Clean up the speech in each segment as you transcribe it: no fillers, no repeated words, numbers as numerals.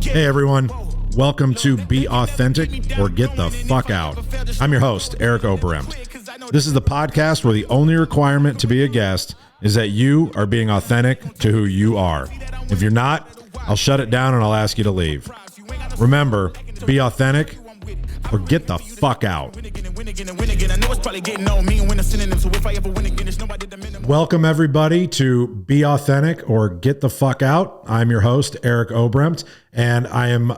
Hey everyone, welcome to Be Authentic or Get the Fuck Out. I'm your host, Eric Oberemt. This is the podcast where the only requirement to be a guest is that you are being authentic to who you are. If you're not, I'll shut it down and I'll ask you to leave. Remember, be authentic or get the fuck out. Welcome everybody to Be Authentic or Get the Fuck Out. I'm your host, Eric Oberemt, and I am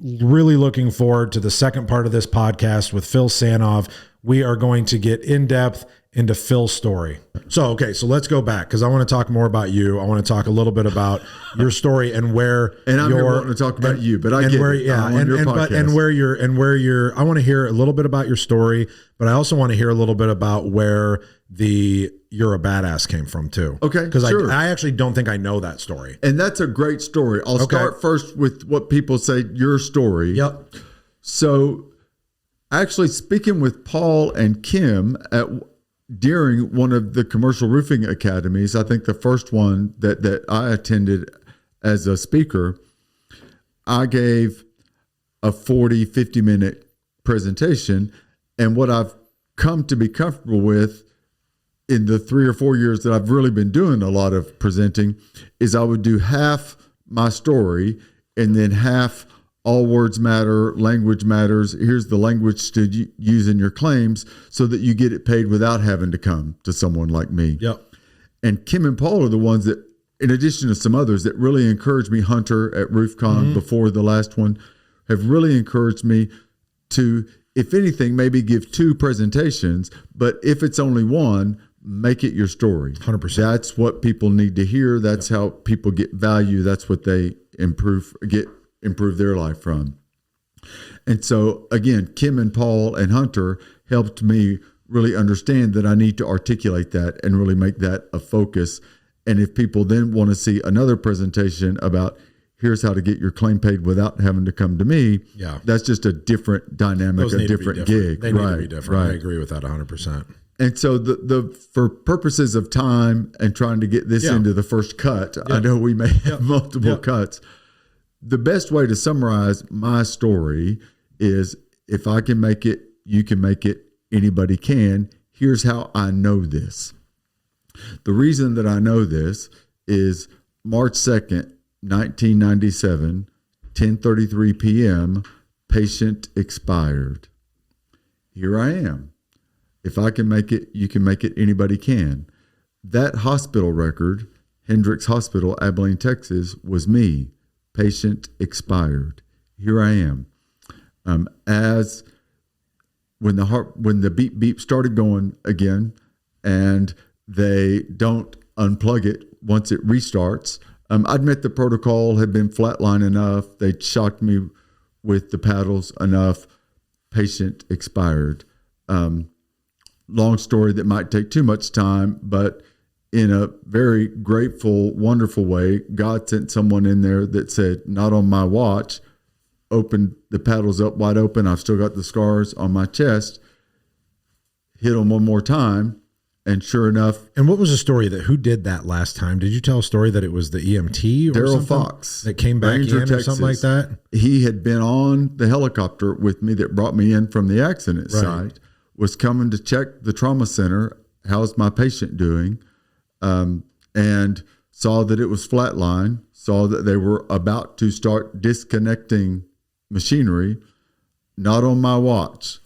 really looking forward to the second part of this podcast with Phil Sanov. We are going to get in depth into Phil's story. So let's go back because I want to talk more about you. I want to talk a little bit about your story and where and I'm here wanting to talk about you, but I get where, it. Yeah, and where you're. I want to hear a little bit about your story, but I also want to hear a little bit about where you're a badass came from too. Okay, because sure. I actually don't think I know that story, and that's a great story. I'll start first with what people say your story. Yep. So, actually, speaking with Paul and Kim during one of the commercial roofing academies, I think the first one that I attended as a speaker, I gave a 50 minute presentation. And what I've come to be comfortable with in the 3 or 4 years that I've really been doing a lot of presenting is I would do half my story and then half all words matter, language matters. Here's the language to use in your claims so that you get it paid without having to come to someone like me. Yep. And Kim and Paul are the ones that, in addition to some others, that really encouraged me. Hunter at RoofCon before the last one have really encouraged me to, if anything, maybe give 2 presentations, but if it's only one, make it your story. 100%. That's what people need to hear. That's how people get value. That's what they improve their life from. And so again, Kim and Paul and Hunter helped me really understand that I need to articulate that and really make that a focus. And if people then want to see another presentation about here's how to get your claim paid without having to come to me, that's just a different dynamic, a different gig. They need to be different. Right. I agree with that 100%. And so for purposes of time and trying to get this into the first cut, I know we may have multiple cuts. The best way to summarize my story is if I can make it, you can make it, anybody can. Here's how I know this. The reason that I know this is March 2nd, 1997, 10:33 p.m., patient expired. Here I am. If I can make it, you can make it, anybody can. That hospital record, Hendricks Hospital, Abilene, Texas, was me. Patient expired. Here I am. As when the beep beep started going again, and they don't unplug it once it restarts. I'd met the protocol had been flatline enough. They shocked me with the paddles enough. Patient expired. Long story that might take too much time, but in a very grateful, wonderful way, God sent someone in there that said, not on my watch, opened the paddles up wide open. I've still got the scars on my chest, hit them one more time, and sure enough. And what was the story who did that last time? Did you tell a story that it was the EMT or Daryl Fox that came back Ranger, in or something like that? He had been on the helicopter with me that brought me in from the accident site, was coming to check the trauma center. How's my patient doing? And saw that it was flatline, saw that they were about to start disconnecting machinery, not on my watch.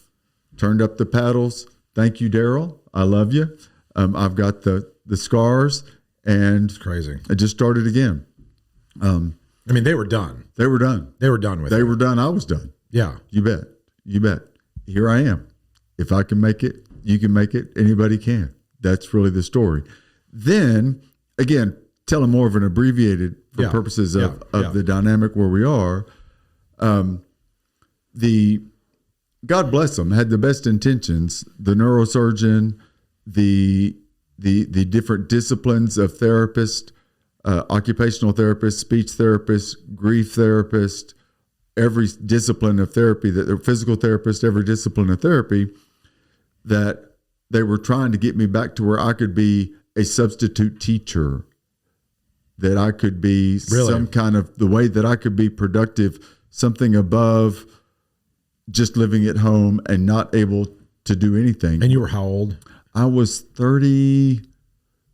Turned up the paddles. Thank you, Daryl. I love you. I've got the scars, and it's crazy. I just started again. I mean, they were done. They were done. They were done with it. They were done. I was done. Yeah. You bet. You bet. Here I am. If I can make it, you can make it. Anybody can. That's really the story. Then, again, telling more of an abbreviated for purposes of the dynamic where we are. The God bless them, had the best intentions. The neurosurgeon, the different disciplines of therapists, occupational therapists, speech therapists, grief therapists, every discipline of therapy, that they're physical therapists, every discipline of therapy, that they were trying to get me back to where I could be a substitute teacher. that I could be some kind of the way that I could be productive, something above just living at home and not able to do anything. And you were how old? I was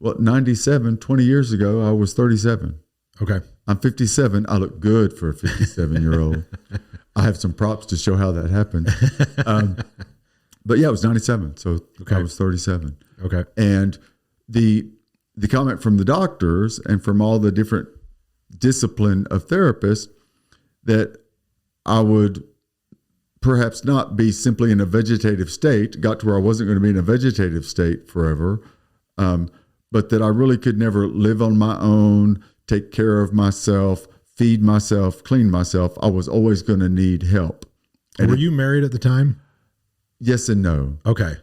97, 20 years ago, I was 37. Okay. I'm 57. I look good for a 57-year-old. I have some props to show how that happened. But yeah, I was 97. So I was 37. Okay. And the comment from the doctors and from all the different discipline of therapists that I would perhaps not be simply in a vegetative state, got to where I wasn't going to be in a vegetative state forever, but that I really could never live on my own, take care of myself, feed myself, clean myself. I was always going to need help. And were you married at the time? Yes and no. Okay.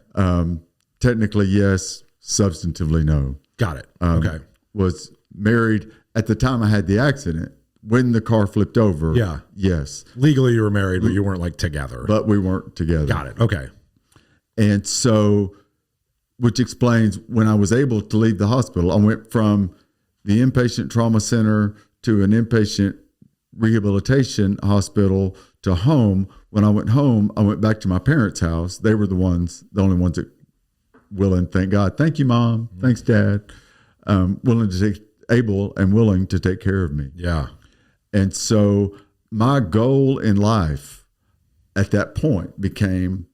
Technically, yes. Substantively, no. Got it. Okay. Was married at the time I had the accident. When the car flipped over. Yeah. Yes. Legally, you were married, but you weren't like together. But we weren't together. Got it. Okay. And so, which explains when I was able to leave the hospital, I went from the inpatient trauma center to an inpatient rehabilitation hospital to home. When I went home, I went back to my parents' house. They were the only ones that willing, thank God. Thank you, Mom. Thanks, Dad. Able and willing to take care of me. Yeah. And so my goal in life at that point became,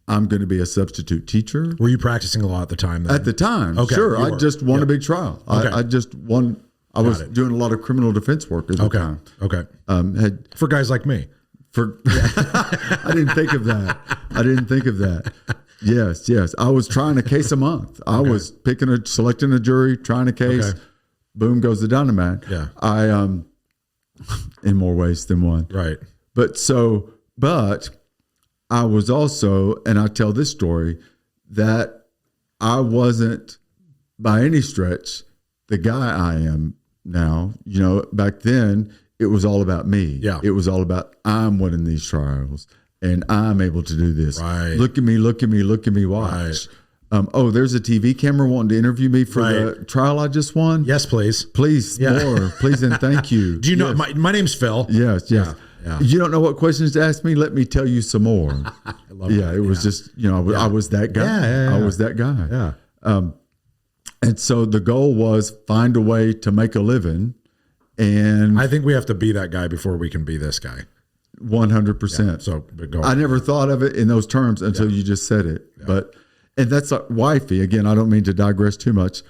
I'm going to be a substitute teacher. Were you practicing a lot at the time then? At the time, okay, sure. I just won a big trial. Okay. I just won. I was doing a lot of criminal defense work at the time. Okay. For guys like me. I didn't think of that. Yes. I was trying a case a month. I was selecting a jury, trying a case. Okay. Boom goes the dynamite. Yeah. In more ways than one. Right. But I was also, and I tell this story, that I wasn't by any stretch the guy I am now. You know, back then it was all about me. Yeah. It was all about, I'm winning these trials and I'm able to do this. Right. Look at me, watch. Right. There's a TV camera wanting to interview me for the trial I just won. Yes, please. Please, more. Please and thank you. Do you know, my name's Phil. Yes. Yeah. You don't know what questions to ask me? Let me tell you some more. I love that. It was just, I was that guy. Yeah. I was that guy. Yeah. And so the goal was find a way to make a living. And I think we have to be that guy before we can be this guy. 100%. Yeah, so go I never thought of it in those terms until you just said it. Yeah. And that's wifey. Again, I don't mean to digress too much,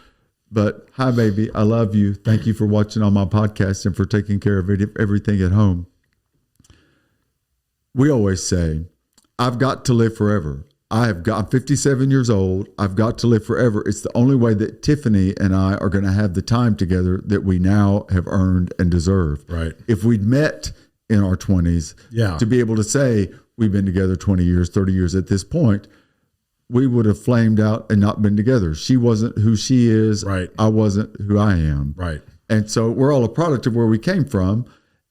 but hi, baby. I love you. Thank you for watching on my podcast and for taking care of everything at home. We always say, I've got to live forever. I'm 57 years old. I've got to live forever. It's the only way that Tiffany and I are going to have the time together that we now have earned and deserve. Right. If we'd met in our 20s, to be able to say we've been together 20 years, 30 years at this point, we would have flamed out and not been together. She wasn't who she is. Right. I wasn't who I am. Right. And so we're all a product of where we came from.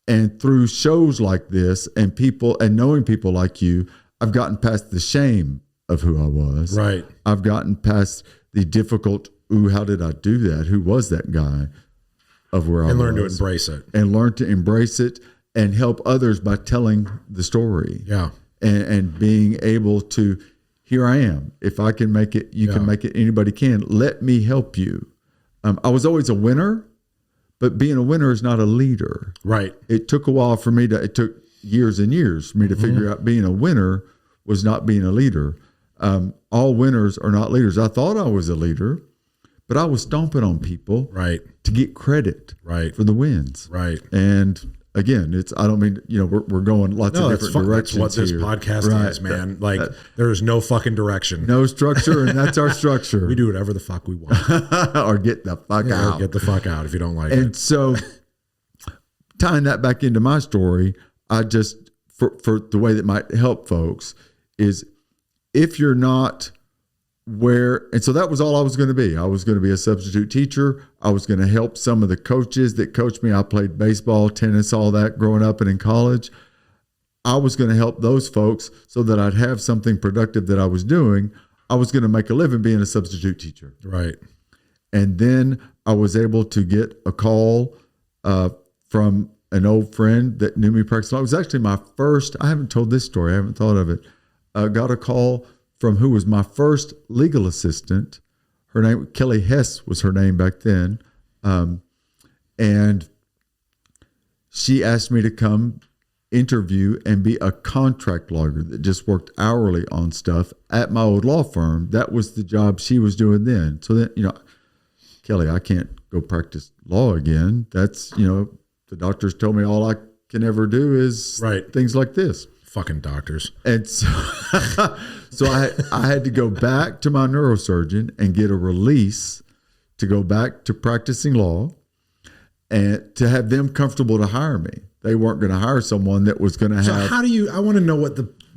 And through shows like this and people and knowing people like you, I've gotten past the shame of who I was. Right. I've gotten past the difficult, how did I do that? Who was that guy of where I was? And learn to embrace it. And learn to embrace it and help others by telling the story. Yeah. And being able to, here I am. If I can make it, you can make it. Anybody can. Let me help you. I was always a winner. But being a winner is not a leader. Right. It took a while for me it took years and years for me to figure out being a winner was not being a leader. All winners are not leaders. I thought I was a leader, but I was stomping on people to get credit for the wins. Right. And again, I don't mean, we're going lots of different directions. That's what this here. podcast is, man. Like there is no fucking direction. No structure, and that's our structure. We do whatever the fuck we want. Or get the fuck out. Or get the fuck out if you don't like it. And so tying that back into my story, I just, for the way that might help folks is if you're not and so that was all I was going to be. I was going to be a substitute teacher. I was going to help some of the coaches that coached me. I played baseball, tennis, all that growing up and in college. I was going to help those folks so that I'd have something productive that I was doing. I was going to make a living being a substitute teacher. Right. And then I was able to get a call from an old friend that knew me practicing law. It was actually my first, I haven't told this story, I haven't thought of it. Got a call from who was my first legal assistant. Her name, Kelly Hess was her name back then. And she asked me to come interview and be a contract lawyer that just worked hourly on stuff at my old law firm. That was the job she was doing then. So then, Kelly, I can't go practice law again. That's, the doctors told me all I can ever do is things like this. Fucking doctors. And so, I had to go back to my neurosurgeon and get a release to go back to practicing law and to have them comfortable to hire me. They weren't going to hire someone that was going to have. So how do you, I want to know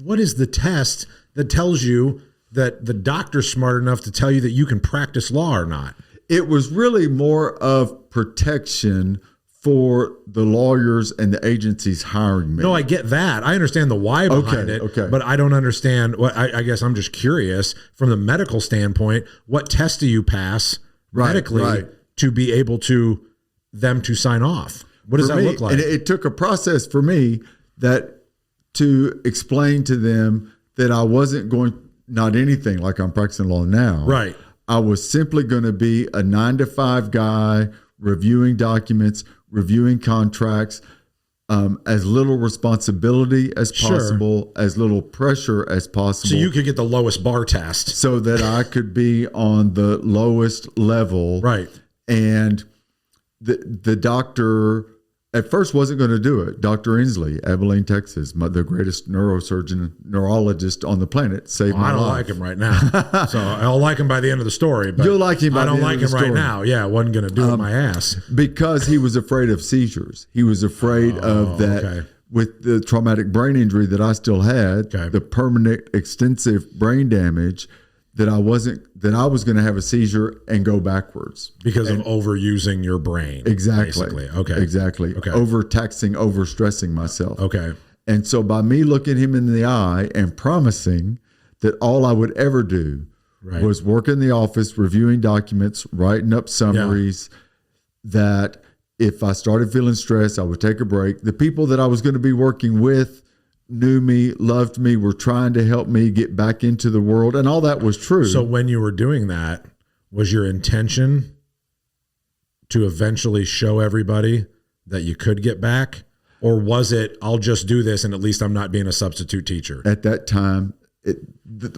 what is the test that tells you that the doctor's smart enough to tell you that you can practice law or not? It was really more of protection for the lawyers and the agencies hiring me. No, I get that. I understand the why behind it, but I don't understand. I guess I'm just curious from the medical standpoint, what test do you pass medically to be able to them to sign off? What does that look like? And it took a process for me to explain to them that I wasn't going, not anything like I'm practicing law now. Right. I was simply going to be a 9-to-5 guy reviewing documents, reviewing contracts, as little responsibility as possible, as little pressure as possible. So you could get the lowest bar test. So that I could be on the lowest level. Right. And the doctor at first wasn't going to do it. Dr. Inslee, Abilene, Texas, the greatest neurologist on the planet, saved my life. I don't like him right now. So I'll like him by the end of the story. But you'll like him by the end of the story. I don't like him right now. Yeah, I wasn't going to do it my ass. Because he was afraid of seizures. He was afraid of that. Okay. With the traumatic brain injury that I still had, the permanent extensive brain damage, that I was going to have a seizure and go backwards because of overusing your brain. Exactly. Basically. Okay. Exactly. Okay. Overtaxing, overstressing myself. Okay. And so by me looking him in the eye and promising that all I would ever do was work in the office, reviewing documents, writing up summaries, that if I started feeling stressed, I would take a break. The people that I was going to be working with knew me, loved me, were trying to help me get back into the world. And all that was true. So when you were doing that, was your intention to eventually show everybody that you could get back? Or was it, I'll just do this and at least I'm not being a substitute teacher? At that time,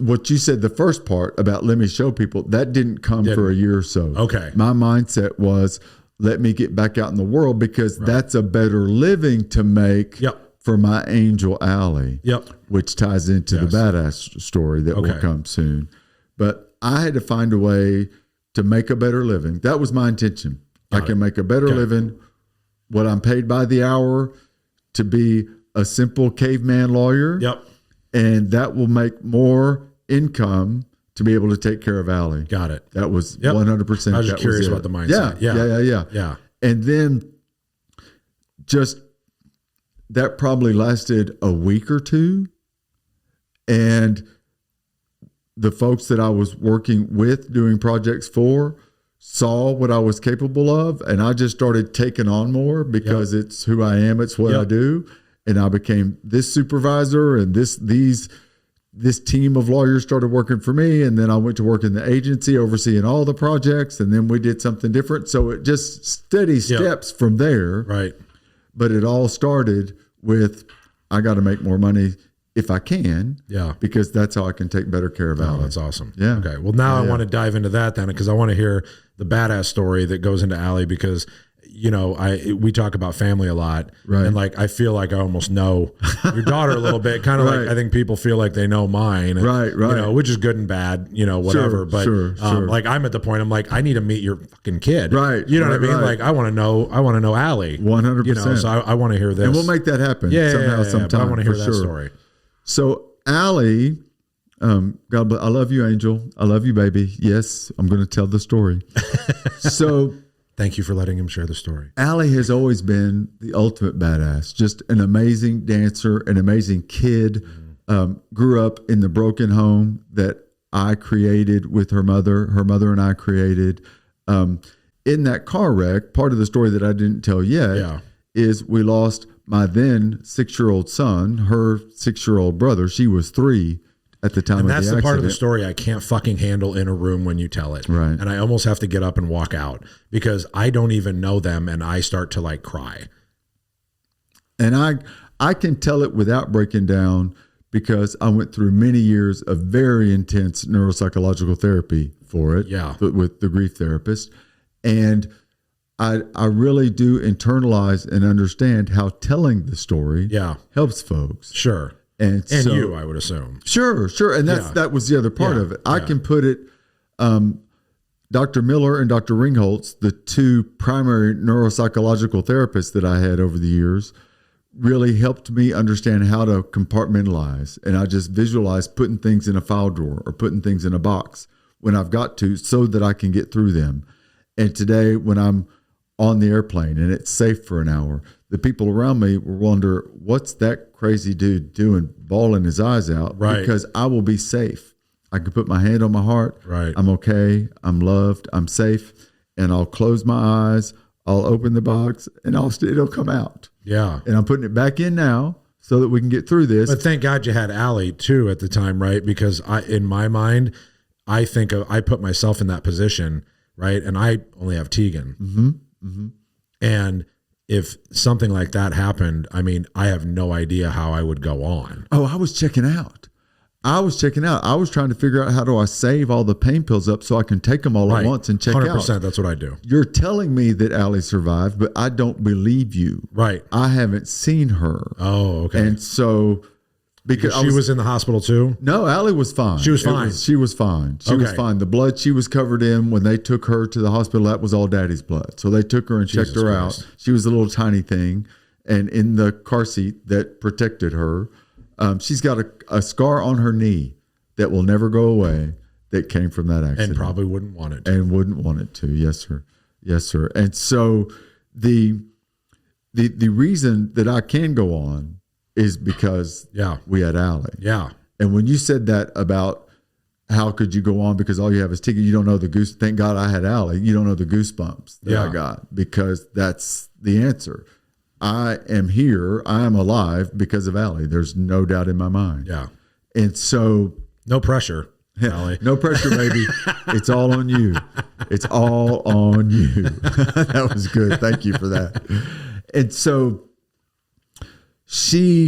what you said, the first part about let me show people, that didn't come for a year or so. Okay. My mindset was, let me get back out in the world because that's a better living to make. For my angel Allie, which ties into the badass story that will come soon. But I had to find a way to make a better living. That was my intention. I can make a better living, what I'm paid by the hour, to be a simple caveman lawyer. And that will make more income to be able to take care of Allie. Got it. That was 100%. I was just curious about the mindset. Yeah. And then that probably lasted a week or two. And the folks that I was working with, doing projects for, saw what I was capable of. And I just started taking on more because it's who I am. It's what I do. And I became this supervisor, and this team of lawyers started working for me. And then I went to work in the agency overseeing all the projects. And then we did something different. So it just steady steps from there. Right. But it all started with, I got to make more money if I can. Because that's how I can take better care of Allie. That's awesome. Yeah. Okay. Well, now I want to dive into that then, because I want to hear the badass story that goes into Allie, because we talk about family a lot, and like I feel like I almost know your daughter a little bit, kind of like I think people feel like they know mine, which is good and bad, whatever. But like I'm at the point, I'm like, I need to meet your fucking kid, you know what I mean? Like I want to know Allie, 100%. So I want to hear this, and we'll make that happen sometime. I want to hear that story. So Allie, God bless, I love you, Angel. I love you, baby. Yes, I'm going to tell the story. So. Thank you for letting him share the story. Allie has always been the ultimate badass, just an amazing dancer, an amazing kid. Grew up in the broken home that I created with her mother and I created. In that car wreck, part of the story that I didn't tell yet is we lost my then 6-year-old son, her 6-year-old brother. She was 3 at the time of the accident. And that's the part of the story I can't fucking handle in a room when you tell it. Right. And I almost have to get up and walk out because I don't even know them and I start to like cry. And I can tell it without breaking down because I went through many years of very intense neuropsychological therapy for it. Yeah. With the grief therapist. And I really do internalize and understand how telling the story helps folks. Sure. And so, you, I would assume. Sure. And that was the other part of it. I can put it, Dr. Miller and Dr. Ringholtz, the 2 primary neuropsychological therapists that I had over the years, really helped me understand how to compartmentalize. And I just visualize putting things in a file drawer or putting things in a box when I've got to so that I can get through them. And today when I'm on the airplane and it's safe for an hour, the people around me will wonder, what's that crazy dude doing, bawling his eyes out? Right. Because I will be safe. I can put my hand on my heart. Right. I'm okay. I'm loved. I'm safe. And I'll close my eyes. I'll open the box and it'll come out. Yeah. And I'm putting it back in now so that we can get through this. But thank God you had Allie too at the time, right? Because in my mind, I put myself in that position, right? And I only have Tegan. Mm-hmm. Mm-hmm. And if something like that happened, I mean, I have no idea how I would go on. Oh, I was checking out. I was trying to figure out how do I save all the pain pills up so I can take them all at once and check 100%, out. That's what I do. You're telling me that Allie survived, but I don't believe you. Right. I haven't seen her. Oh, okay. And so because she was in the hospital too? No, Allie was fine. She was fine. She was fine. She was fine. The blood she was covered in when they took her to the hospital, that was all Daddy's blood. So they took her and checked her out. She was a little tiny thing. And in the car seat that protected her, she's got a scar on her knee that will never go away that came from that accident. And probably wouldn't want it to. And wouldn't want it to. Yes, sir. Yes, sir. And so the reason that I can go on is because we had Allie. Yeah. And when you said that about how could you go on because all you have is Tigger, you don't know the goose. Thank God I had Allie. You don't know the goosebumps that I got because that's the answer. I am here. I am alive because of Allie. There's no doubt in my mind. Yeah. And so. No pressure, Allie. No pressure, baby. It's all on you. It's all on you. That was good. Thank you for that. And so this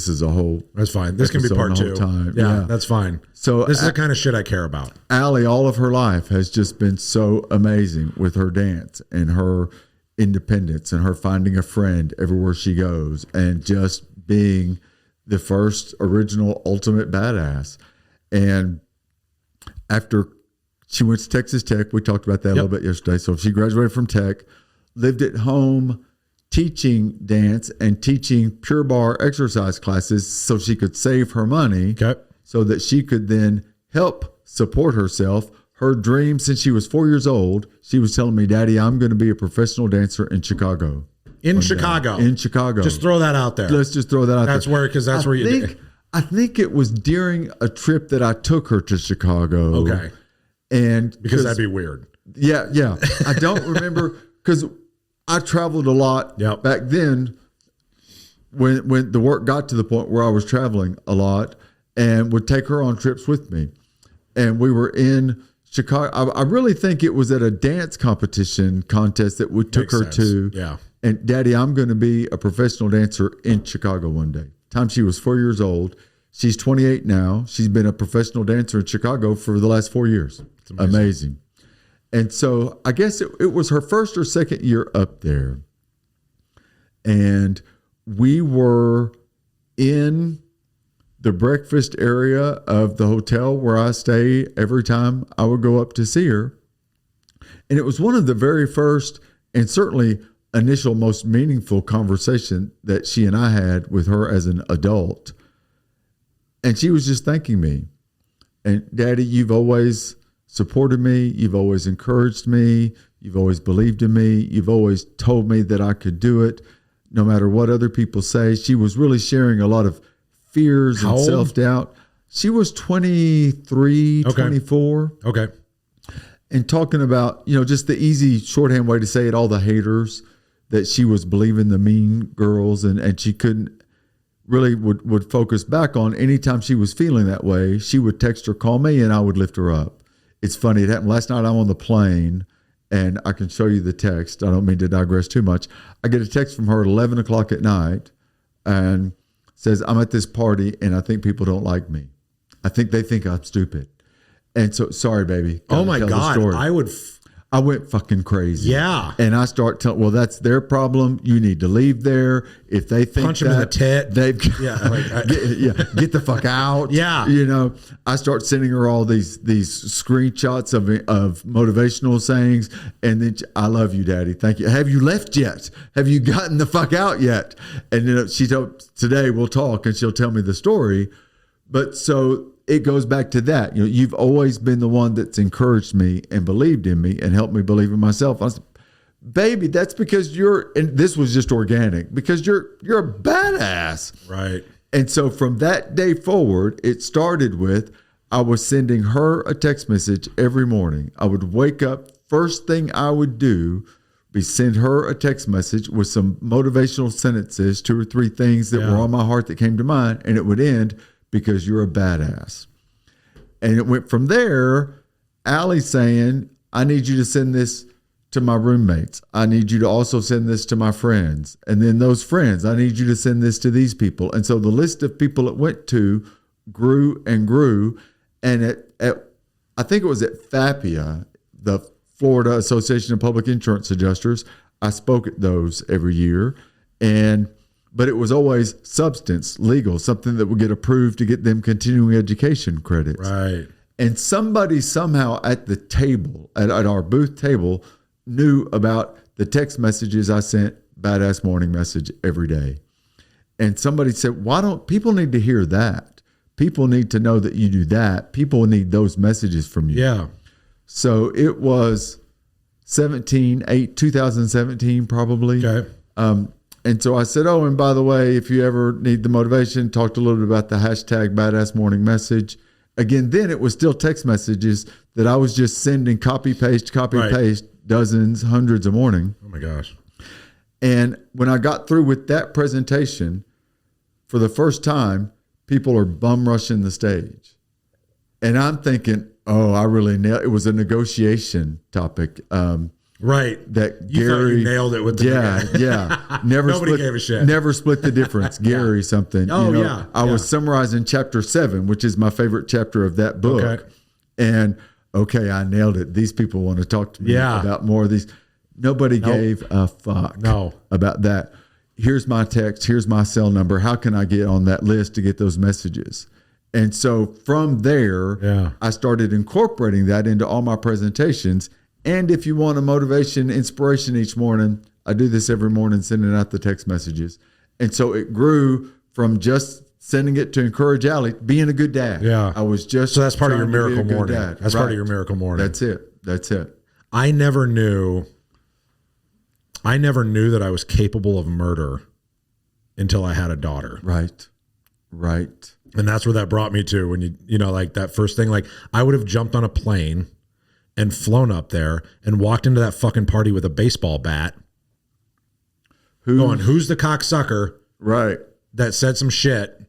is a whole. That's fine. This can be part 2. Yeah, that's fine. So this is the kind of shit I care about. Allie, all of her life has just been so amazing with her dance and her independence and her finding a friend everywhere she goes and just being the first original ultimate badass. And after she went to Texas Tech, we talked about that a little bit yesterday. So she graduated from Tech, lived at home teaching dance and teaching Pure Barre exercise classes so she could save her money so that she could then help support herself. Her dream since she was 4 years old, she was telling me, Daddy, I'm going to be a professional dancer in Chicago. In Chicago. In Chicago. Just throw that out there. Let's just throw that out there. That's where you did. I think it was during a trip that I took her to Chicago. Okay. And because that'd be weird. Yeah. I don't remember because I traveled a lot back then when the work got to the point where I was traveling a lot and would take her on trips with me. And we were in Chicago. I really think it was at a dance contest that we took her to. Yeah. And Daddy, I'm going to be a professional dancer in Chicago one day. Time she was 4 years old. She's 28 now. She's been a professional dancer in Chicago for the last 4 years. It's amazing. And so I guess it was her first or second year up there. And we were in the breakfast area of the hotel where I stay every time I would go up to see her. And it was one of the very first and certainly initial most meaningful conversation that she and I had with her as an adult. And she was just thanking me. And Daddy, you've always supported me. You've always encouraged me. You've always believed in me. You've always told me that I could do it no matter what other people say. She was really sharing a lot of fears and self-doubt. She was 23, 24. Okay. and talking about, just the easy shorthand way to say it, all the haters that she was believing the mean girls, and she couldn't really would focus back on. Anytime she was feeling that way, she would text or call me and I would lift her up. It's funny. It happened last night. I'm on the plane and I can show you the text. I don't mean to digress too much. I get a text from her at 11 o'clock at night and says, I'm at this party and I think people don't like me. I think they think I'm stupid. And so, sorry, baby. Oh my God. I went fucking crazy. Yeah. And I start telling, well, that's their problem. You need to leave there. If they think punch them in the tit. Get the fuck out. Yeah. I start sending her all these screenshots of motivational sayings. And then, I love you, Daddy. Thank you. Have you left yet? Have you gotten the fuck out yet? And she told, today we'll talk and she'll tell me the story. But so it goes back to that. You've always been the one that's encouraged me and believed in me and helped me believe in myself. I said, baby, that's because and this was just organic, because you're a badass. Right. And so from that day forward, it started with, I was sending her a text message every morning. I would wake up, first thing I would do be send her a text message with some motivational sentences, 2 or 3 things that were on my heart that came to mind, and it would end, because you're a badass. And it went from there. Allie saying, I need you to send this to my roommates. I need you to also send this to my friends. And then those friends, I need you to send this to these people. And so the list of people it went to grew and grew. And I think it was at FAPIA, the Florida Association of Public Insurance Adjusters. I spoke at those every year. But it was always substance, legal, something that would get approved to get them continuing education credits. Right. And somebody somehow at the table, at our booth table, knew about the text messages I sent, badass morning message every day. And somebody said, why don't people need to hear that? People need to know that you do that. People need those messages from you. Yeah. So it was 2017 probably. Okay. And so I said, oh, and by the way, if you ever need the motivation, talked a little bit about the hashtag badass morning message. Again, then it was still text messages that I was just sending copy, paste, dozens, hundreds a morning. Oh my gosh. And when I got through with that presentation, for the first time, people are bum rushing the stage. And I'm thinking, oh, I really nailed it. It was a negotiation topic. Right. That you Gary nailed it with the Nobody gave a shit. Never split the difference. Gary something. Oh, I was summarizing chapter 7, which is my favorite chapter of that book. Okay. And I nailed it. These people want to talk to me about more of these. Nobody gave a fuck about that. Here's my text. Here's my cell number. How can I get on that list to get those messages? And so from there, I started incorporating that into all my presentations. And if you want a motivation, inspiration each morning, I do this every morning, sending out the text messages. And so it grew from just sending it to encourage Allie, being a good dad. Yeah. I was just so that's part of your miracle morning. That's part of your miracle morning. That's it. I never knew that I was capable of murder until I had a daughter. Right. And that's where that brought me to, when you know, like that first thing, like I would have jumped on a plane and flown up there and walked into that fucking party with a baseball bat. Who's the cocksucker? Right. That said some shit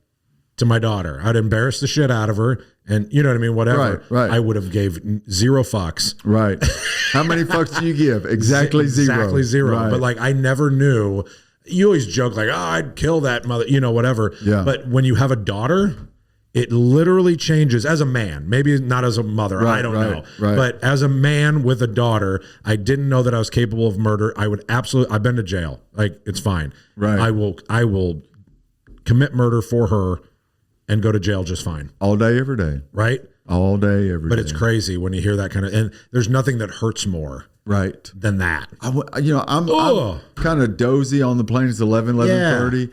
to my daughter. I'd embarrass the shit out of her, and you know what I mean? Whatever. Right. I would have gave 0 fucks. Right. How many fucks do you give? Exactly 0. Exactly 0. Right. But like, I never knew. You always joke like, oh, I'd kill that mother, whatever. Yeah. But when you have a daughter, it literally changes as a man, maybe not as a mother. I don't know. Right. But as a man with a daughter, I didn't know that I was capable of murder. I've been to jail. Like, it's fine. Right. I will commit murder for her and go to jail just fine. All day, every day. Right. All day, every day. But it's crazy when you hear that kind of, and there's nothing that hurts more. Right. Than that. I'm kind of dozy on the plane. It's 11:30.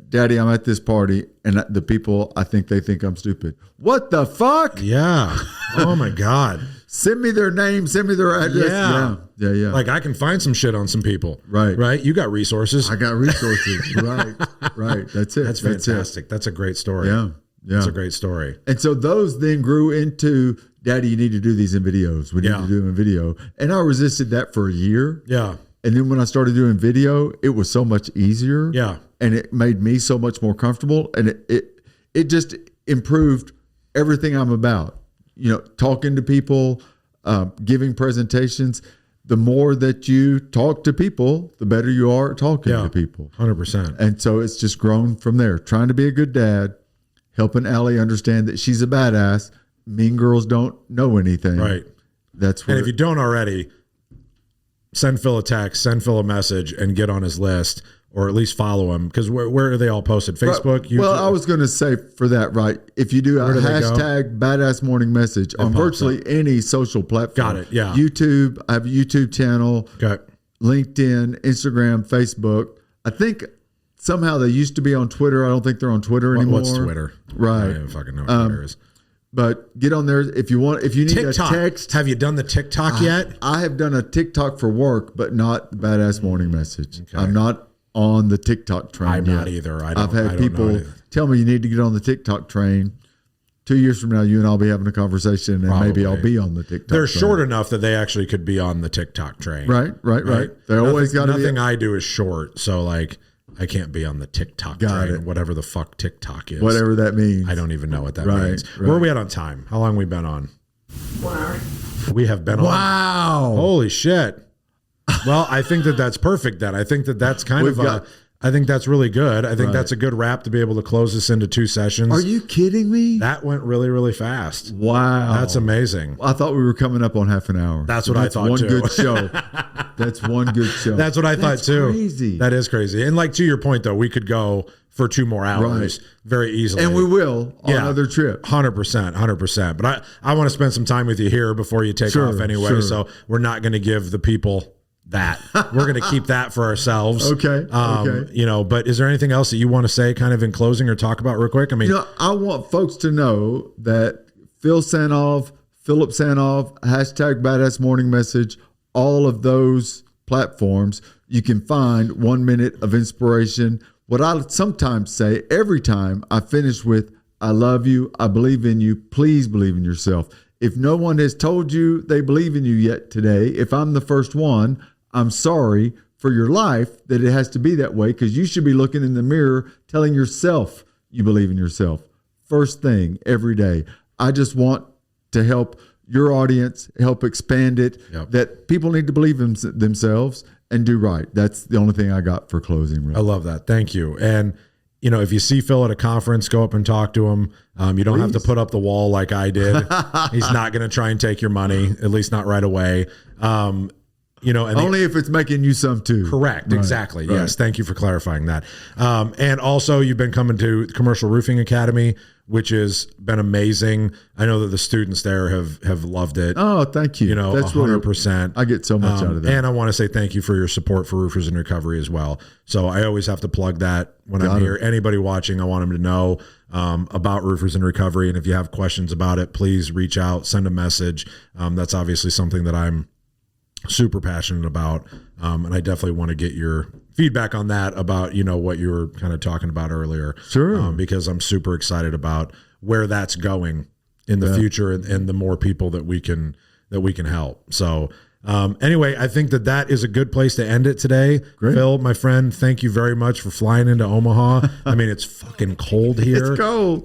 Daddy, I'm at this party, and the people, I think they think I'm stupid. What the fuck? Yeah. Oh my God. Send me their name. Send me their address. Yeah. Like, I can find some shit on some people. Right. You got resources. I got resources. Right. That's it. That's fantastic. That's a great story. Yeah. Yeah. That's a great story. And so those then grew into, Daddy, you need to do these in videos. We need to do them in video. And I resisted that for a year. Yeah. And then when I started doing video, it was so much easier. Yeah. And it made me so much more comfortable. And it just improved everything I'm about. Talking to people, giving presentations. The more that you talk to people, the better you are at talking to people. 100%. And so it's just grown from there. Trying to be a good dad, helping Allie understand that she's a badass. Mean girls don't know anything. Right. That's where. And if you don't already, send Phil a text, send Phil a message, and get on his list, or at least follow him. Because where are they all posted? Facebook? YouTube? Well, I was going to say for that, right? If you do a hashtag badass morning message on virtually any social platform. Got it, yeah. YouTube, I have a YouTube channel. Okay. LinkedIn, Instagram, Facebook. I think somehow they used to be on Twitter. I don't think they're on Twitter anymore. What's Twitter? Right. I don't even fucking know what Twitter is. But get on there if you want. If you need TikTok. a text. Have you done the TikTok yet? I have done a TikTok for work, but not the badass morning message. Okay. I'm not on the TikTok train. I'm not either. I've had people tell me you need to get on the TikTok train. 2 years from now, you and I'll be having a conversation, and maybe I'll be on the TikTok They're train. short enough that they actually could be on the TikTok train. Right. They always got to be. Nothing I do is short, so like I can't be on the TikTok train, whatever the fuck TikTok is. Whatever that means. I don't even know what that means. Right. Where are we at on time? How long have we been on? 1 hour. We have been on. Wow. Holy shit. Well, I think that's perfect then. I think that's kind of I think that's really good. I think that's a good wrap to be able to close this into 2 sessions. Are you kidding me? That went really, really fast. Wow. That's amazing. I thought we were coming up on half an hour. That's what I thought one too. Good show. That's one good show. That's what I thought too. Crazy. That is crazy. And like to your point though, we could go for 2 more hours very easily. And we will on another trip. 100%. But I want to spend some time with you here before you take off anyway. So we're not going to give the people that. We're going to keep that for ourselves. Okay. But is there anything else that you want to say kind of in closing or talk about real quick? I mean, I want folks to know that Phillip Sanov, hashtag badass morning message, all of those platforms, you can find 1 minute of inspiration. What I sometimes say every time I finish with, I love you. I believe in you. Please believe in yourself. If no one has told you they believe in you yet today, if I'm the first one, I'm sorry for your life that it has to be that way, because you should be looking in the mirror telling yourself you believe in yourself. First thing every day. I just want to help your audience, help expand it, that people need to believe in themselves and do right. That's the only thing I got for closing. Really. I love that. Thank you. And if you see Phil at a conference, go up and talk to him. You don't have to put up the wall like I did. He's not going to try and take your money, at least not right away. And only if it's making you some too. Correct. Right. Exactly. Right. Yes. Thank you for clarifying that. And also you've been coming to Commercial Roofing Academy, which has been amazing. I know that the students there have loved it. Oh, thank you. That's 100%. I get so much out of that. And I want to say thank you for your support for Roofers in Recovery as well. So I always have to plug that when I'm here. Anybody watching, I want them to know about Roofers in Recovery. And if you have questions about it, please reach out, send a message. That's obviously something that I'm super passionate about. And I definitely want to get your feedback on that about, what you were kind of talking about earlier. Sure. Because I'm super excited about where that's going in the future and the more people that we can help. So anyway, I think that is a good place to end it today. Great. Phil, my friend, thank you very much for flying into Omaha. I mean, it's fucking cold here.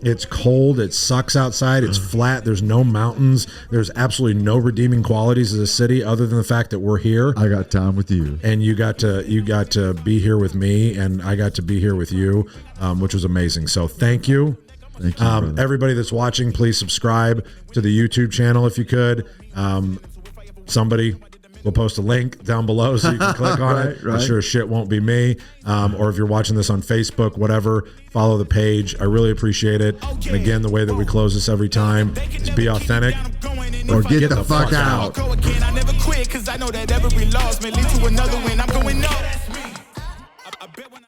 It's cold. It sucks outside. It's flat. There's no mountains. There's absolutely no redeeming qualities of the city other than the fact that we're here. I got time with you. And you got to be here with me, and I got to be here with you, which was amazing. So thank you. Thank you, everybody that's watching, please subscribe to the YouTube channel if you could. Somebody will post a link down below so you can click on it. I'm sure shit won't be me. Or if you're watching this on Facebook, whatever, follow the page. I really appreciate it. And again, the way that we close this every time is be authentic or get the fuck out. I never quit because I know that every loss may lead to another win. I'm going up.